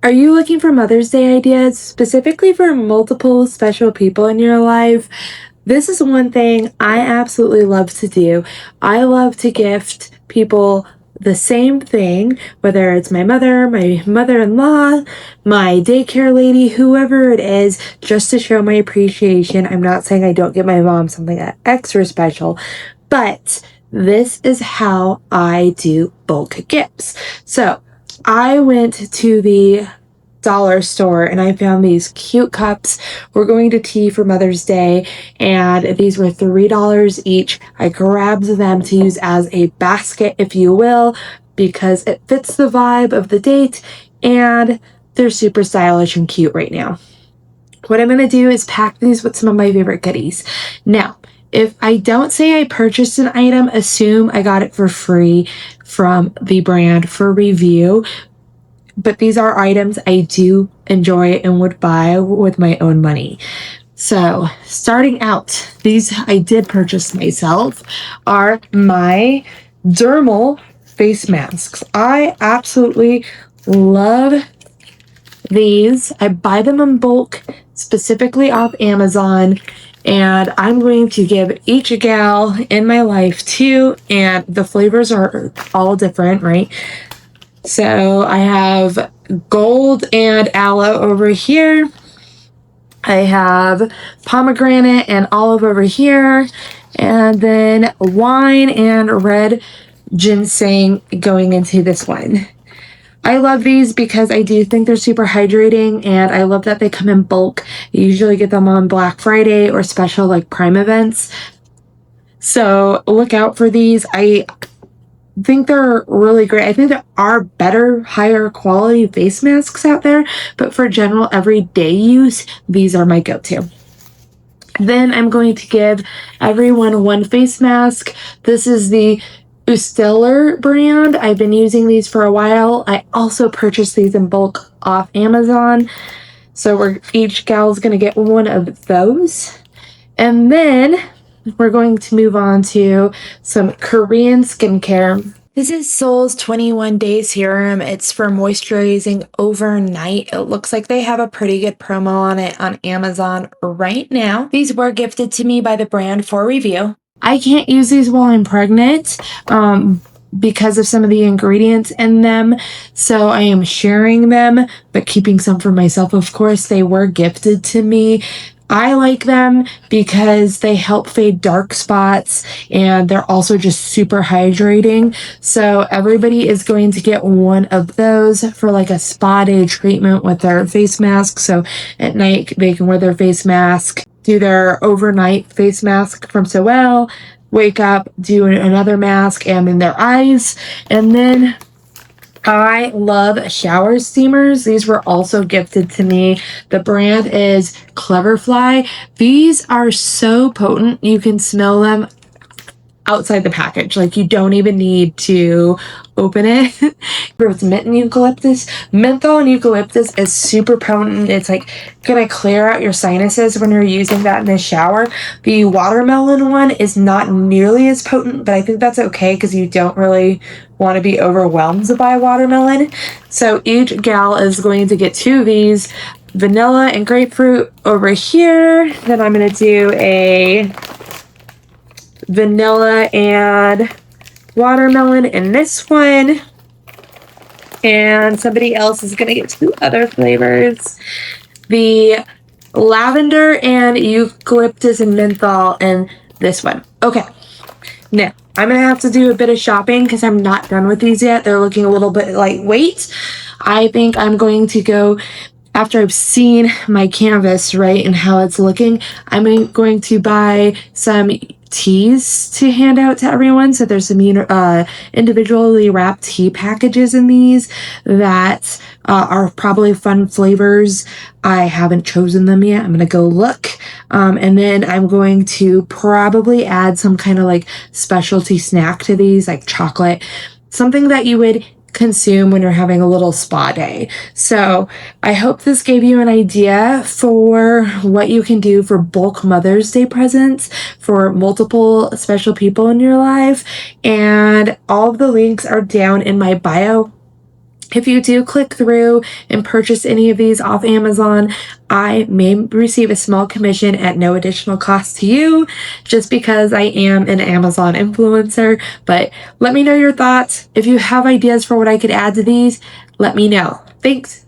Are you looking for Mother's Day ideas specifically for multiple special people in your life? This is one thing I absolutely love to do. I love to gift people the same thing, whether it's my mother, my mother-in-law, my daycare lady, whoever it is, just to show my appreciation. I'm not saying I don't get my mom something extra special, but this is how I do bulk gifts. So I went to the dollar store and I found these cute cups. We're going to tea for Mother's Day, and these were $3 each. I grabbed them to use as a basket, if you will, because it fits the vibe of the date and they're super stylish and cute right now. What I'm going to do is pack these with some of my favorite goodies. Now, if I don't say I purchased an item, assume I got it for free from the brand for review. But these are items I do enjoy and would buy with my own money. So starting out, these I did purchase myself, are my dermal face masks. I absolutely love these. I buy them in bulk, specifically off Amazon, and I'm going to give each gal in my life two, and the flavors are all different, right? So I have gold and aloe over here. I have pomegranate and olive over here. And then wine and red ginseng going into this one. I love these because I do think they're super hydrating, and I love that they come in bulk. You usually get them on Black Friday or special like Prime events. So look out for these. I think they're really great. I think there are better, higher quality face masks out there, but for general everyday use, these are my go-to. Then I'm going to give everyone one face mask. This is the Usteller brand. I've been using these for a while. I also purchased these in bulk off Amazon. So each gal's going to get one of those. And then we're going to move on to some Korean skincare. This is Seoul's 21 Day Serum. It's for moisturizing overnight. It looks like they have a pretty good promo on it on Amazon right now. These were gifted to me by the brand for review. I can't use these while I'm pregnant because of some of the ingredients in them, so I am sharing them, but keeping some for myself, of course. They were gifted to me. I like them because they help fade dark spots, and they're also just super hydrating. So everybody is going to get one of those for like a spa day treatment with their face mask. So at night they can wear their face mask, do their overnight face mask from Soel, wake up, do another mask, and in their eyes. And then I love shower steamers. These were also gifted to me. The brand is Cleverfly. These are so potent. You can smell them outside the package. Like, you don't even need to open it. It's mint and eucalyptus. Menthol and eucalyptus is super potent. It's like gonna clear out your sinuses when you're using that in the shower. The watermelon one is not nearly as potent, but I think that's okay because you don't really want to be overwhelmed by watermelon. So each gal is going to get two of these. Vanilla and grapefruit over here. Then I'm gonna do a vanilla and watermelon in this one, and somebody else is gonna get two other flavors, the lavender and eucalyptus and menthol in this one. Okay, now I'm gonna have to do a bit of shopping because I'm not done with these yet. They're looking a little bit lightweight. I think I'm going to go, after I've seen my canvas, right, and how it's looking, I'm going to buy some teas to hand out to everyone. So there's some individually wrapped tea packages in these that are probably fun flavors. I haven't chosen them yet. I'm gonna go look, and then I'm going to probably add some kind of like specialty snack to these, like chocolate, something that you would consume when you're having a little spa day. So I hope this gave you an idea for what you can do for bulk Mother's Day presents for multiple special people in your life. And all of the links are down in my bio. If you do click through and purchase any of these off Amazon, I may receive a small commission at no additional cost to you just because I am an Amazon influencer. But let me know your thoughts. If you have ideas for what I could add to these, let me know. Thanks.